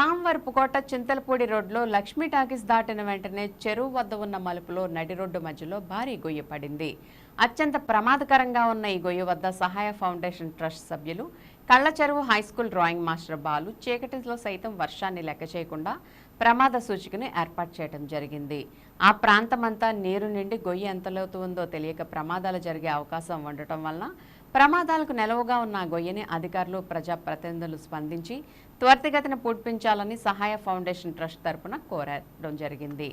రాంవరపుకోట చింతలపూడి రోడ్లో లక్ష్మీ టాకీస్ దాటిన వెంటనే చెరువు వద్ద ఉన్న మలుపులో నడి రోడ్డు మధ్యలో భారీ గొయ్యి పడింది. అత్యంత ప్రమాదకరంగా ఉన్న ఈ గొయ్యి వద్ద సహాయ ఫౌండేషన్ ట్రస్ట్ సభ్యులు కళ్లచెరువు హైస్కూల్ డ్రాయింగ్ మాస్టర్ బాలు చీకటిలో సైతం వర్షాన్ని లెక్క చేయకుండా ప్రమాద సూచికను ఏర్పాటు చేయడం జరిగింది. ఆ ప్రాంతమంతా నీరు నిండి గొయ్యి ఎంత లోతు ఉందో తెలియక ప్రమాదాలు జరిగే అవకాశం ఉండటం వలన ప్రమాదాలకు నెలవుగా ఉన్న గొయ్యిని అధికారులు ప్రజాప్రతినిధులు స్పందించి త్వరితగతిన పూడ్పించాలని సహాయ ఫౌండేషన్ ట్రస్ట్ తరపున కోరడం జరిగింది.